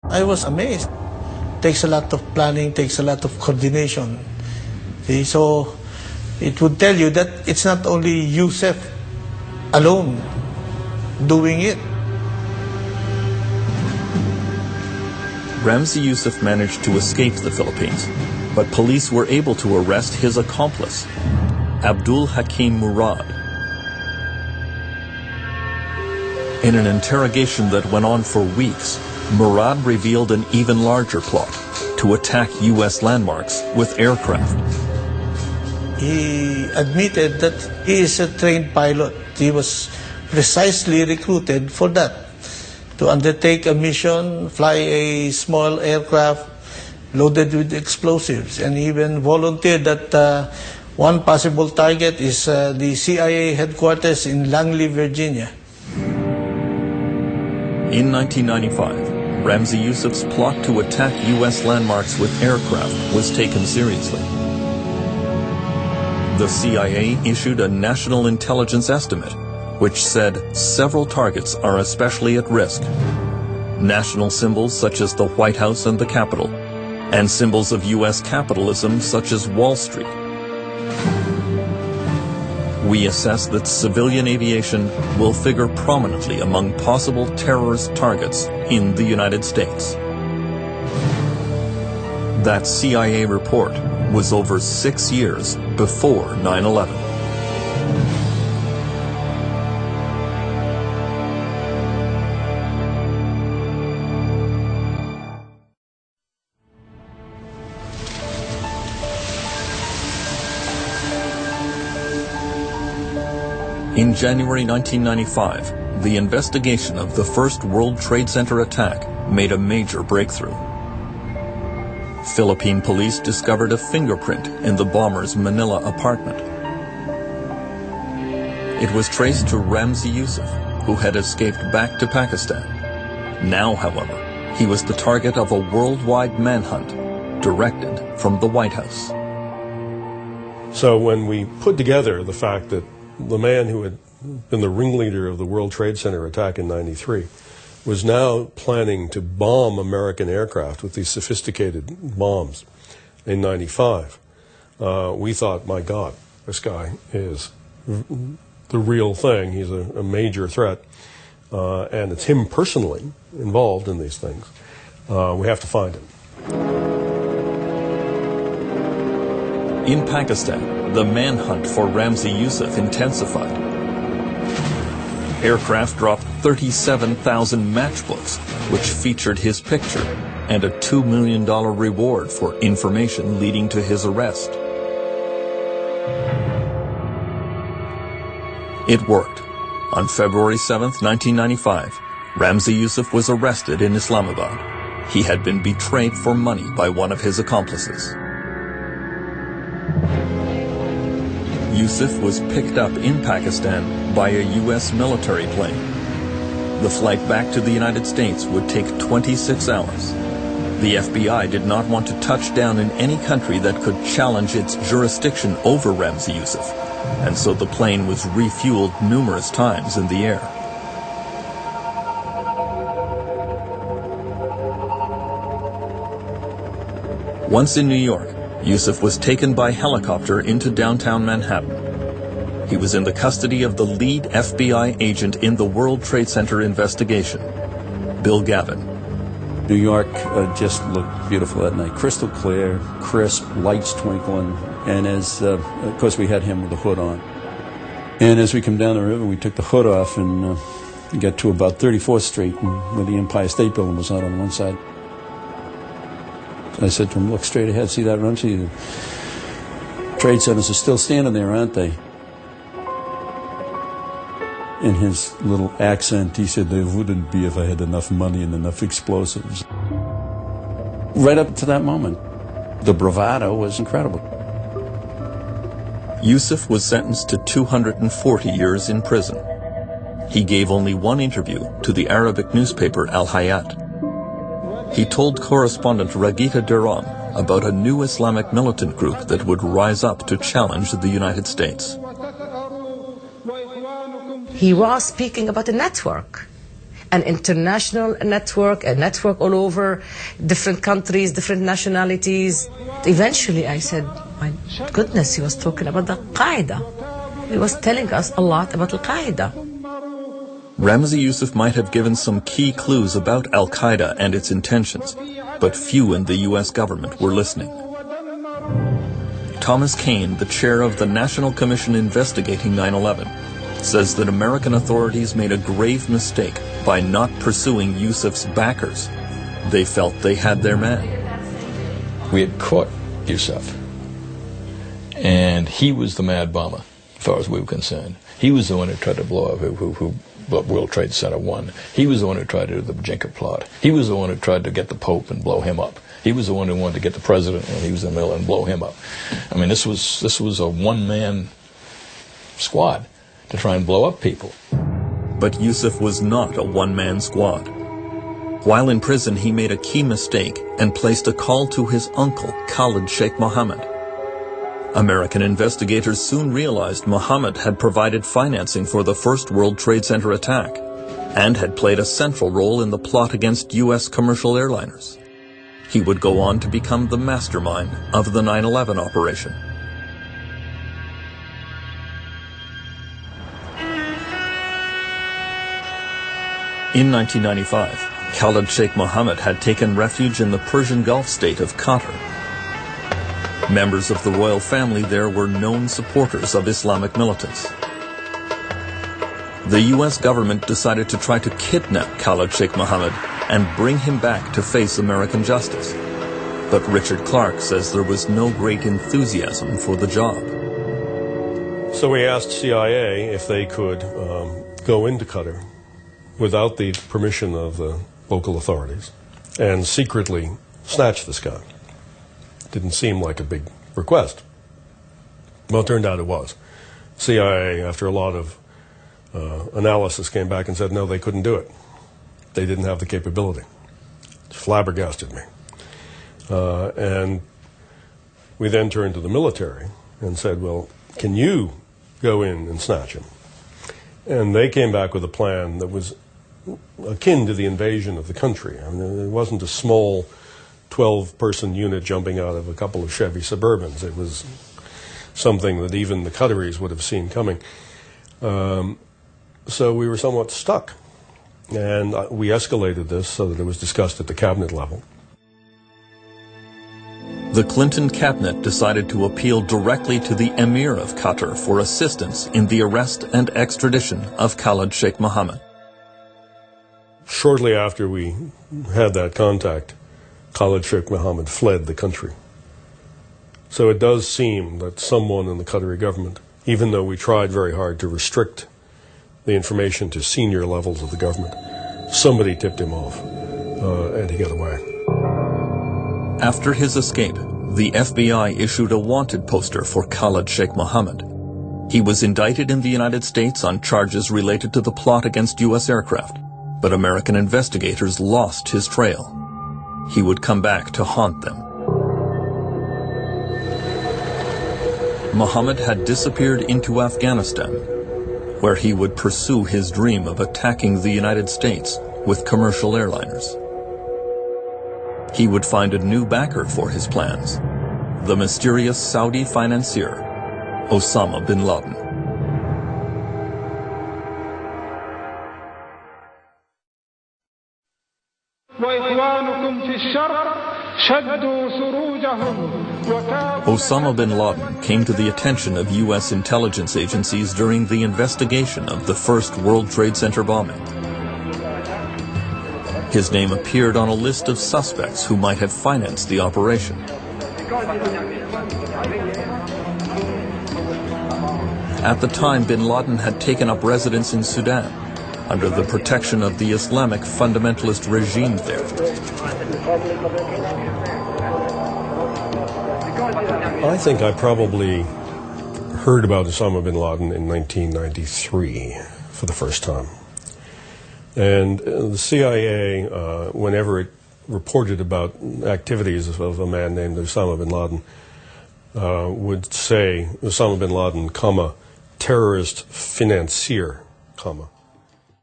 I was amazed. Takes a lot of planning, takes a lot of coordination. See, so it would tell you that it's not only Yusuf alone doing it. Ramzi Youssef managed to escape the Philippines, but police were able to arrest his accomplice, Abdul Hakim Murad. In an interrogation that went on for weeks, Murad revealed an even larger plot to attack U.S. landmarks with aircraft. He admitted that he is a trained pilot. He was precisely recruited for that, to undertake a mission, fly a small aircraft loaded with explosives, and even volunteered that one possible target is the CIA headquarters in Langley, Virginia. In 1995, Ramzi Youssef's plot to attack U.S. landmarks with aircraft was taken seriously. The CIA issued a national intelligence estimate, which said several targets are especially at risk. National symbols such as the White House and the Capitol, and symbols of U.S. capitalism such as Wall Street. We assess that civilian aviation will figure prominently among possible terrorist targets in the United States. That CIA report was over 6 years before 9/11. In January 1995, the investigation of the first World Trade Center attack made a major breakthrough. Philippine police discovered a fingerprint in the bomber's Manila apartment. It was traced to Ramzi Youssef, who had escaped back to Pakistan. Now, however, he was the target of a worldwide manhunt directed from the White House. So when we put together the fact that the man who had been the ringleader of the World Trade Center attack in '93 was now planning to bomb American aircraft with these sophisticated bombs in '95, we thought, my God, this guy is the real thing. He's a major threat, and it's him personally involved in these things. We have to find him. In Pakistan, the manhunt for Ramzi Youssef intensified. Aircraft dropped 37,000 matchbooks, which featured his picture, and a $2 million reward for information leading to his arrest. It worked. On February 7, 1995, Ramzi Youssef was arrested in Islamabad. He had been betrayed for money by one of his accomplices. Youssef was picked up in Pakistan by a U.S. military plane. The flight back to the United States would take 26 hours. The FBI did not want to touch down in any country that could challenge its jurisdiction over Ramzi Youssef, and so the plane was refueled numerous times in the air. Once in New York, Youssef was taken by helicopter into downtown Manhattan. He was in the custody of the lead FBI agent in the World Trade Center investigation, Bill Gavin. New York just looked beautiful that night. Crystal clear, crisp, lights twinkling, and of course we had him with the hood on. And as we come down the river, we took the hood off and got to about 34th Street, where the Empire State Building was out on one side. I said to him, look straight ahead, see that Ramzi? The trade centers are still standing there, aren't they? In his little accent, he said, they wouldn't be if I had enough money and enough explosives. Right up to that moment, the bravado was incredible. Youssef was sentenced to 240 years in prison. He gave only one interview to the Arabic newspaper Al-Hayat. He told correspondent Ragita Duran about a new Islamic militant group that would rise up to challenge the United States. He was speaking about a network, an international network, a network all over, different countries, different nationalities. Eventually I said, my goodness, he was talking about the al-qaeda. He was telling us a lot about al-qaeda. Ramzi Youssef might have given some key clues about al-Qaeda and its intentions, but few in the U.S. government were listening. Thomas Kane, the chair of the National Commission investigating 9/11, says that American authorities made a grave mistake by not pursuing Youssef's backers. They felt they had their man. We had caught Youssef, and he was the mad bomber, as far as we were concerned. He was the one who tried to blow up who World Trade Center 1. He was the one who tried to do the Bajinka plot. He was the one who tried to get the Pope and blow him up. He was the one who wanted to get the president when he was in the middle and blow him up. I mean, this was a one-man squad to try and blow up people. But Youssef was not a one-man squad. While in prison, he made a key mistake and placed a call to his uncle, Khalid Sheikh Mohammed. American investigators soon realized Mohammed had provided financing for the first World Trade Center attack and had played a central role in the plot against U.S. commercial airliners. He would go on to become the mastermind of the 9/11 operation. In 1995, Khalid Sheikh Mohammed had taken refuge in the Persian Gulf state of Qatar. Members of the royal family there were known supporters of Islamic militants. The U.S. government decided to try to kidnap Khalid Sheikh Mohammed and bring him back to face American justice. But Richard Clark says there was no great enthusiasm for the job. So we asked CIA if they could go into Qatar without the permission of the local authorities and secretly snatch this guy. Didn't seem like a big request. Well, it turned out it was. CIA, after a lot of analysis, came back and said, no, they couldn't do it. They didn't have the capability. It flabbergasted me. And we then turned to the military and said, well, can you go in and snatch him? And they came back with a plan that was akin to the invasion of the country. I mean, it wasn't a small 12-person unit jumping out of a couple of Chevy Suburbans. It was something that even the Qataris would have seen coming. So we were somewhat stuck. And we escalated this so that it was discussed at the cabinet level. The Clinton cabinet decided to appeal directly to the Emir of Qatar for assistance in the arrest and extradition of Khalid Sheikh Mohammed. Shortly after we had that contact, Khalid Sheikh Mohammed fled the country. So it does seem that someone in the Qatari government, even though we tried very hard to restrict the information to senior levels of the government, somebody tipped him off, and he got away. After his escape, the FBI issued a wanted poster for Khalid Sheikh Mohammed. He was indicted in the United States on charges related to the plot against U.S. aircraft, but American investigators lost his trail. He would come back to haunt them. Mohammed had disappeared into Afghanistan, where he would pursue his dream of attacking the United States with commercial airliners. He would find a new backer for his plans, the mysterious Saudi financier, Osama bin Laden. Osama bin Laden came to the attention of U.S. intelligence agencies during the investigation of the first World Trade Center bombing. His name appeared on a list of suspects who might have financed the operation. At the time, bin Laden had taken up residence in Sudan, under the protection of the Islamic fundamentalist regime there. I think I probably heard about Osama bin Laden in 1993 for the first time. And the CIA, whenever it reported about activities of a man named Osama bin Laden, would say Osama bin Laden, comma, terrorist financier, comma.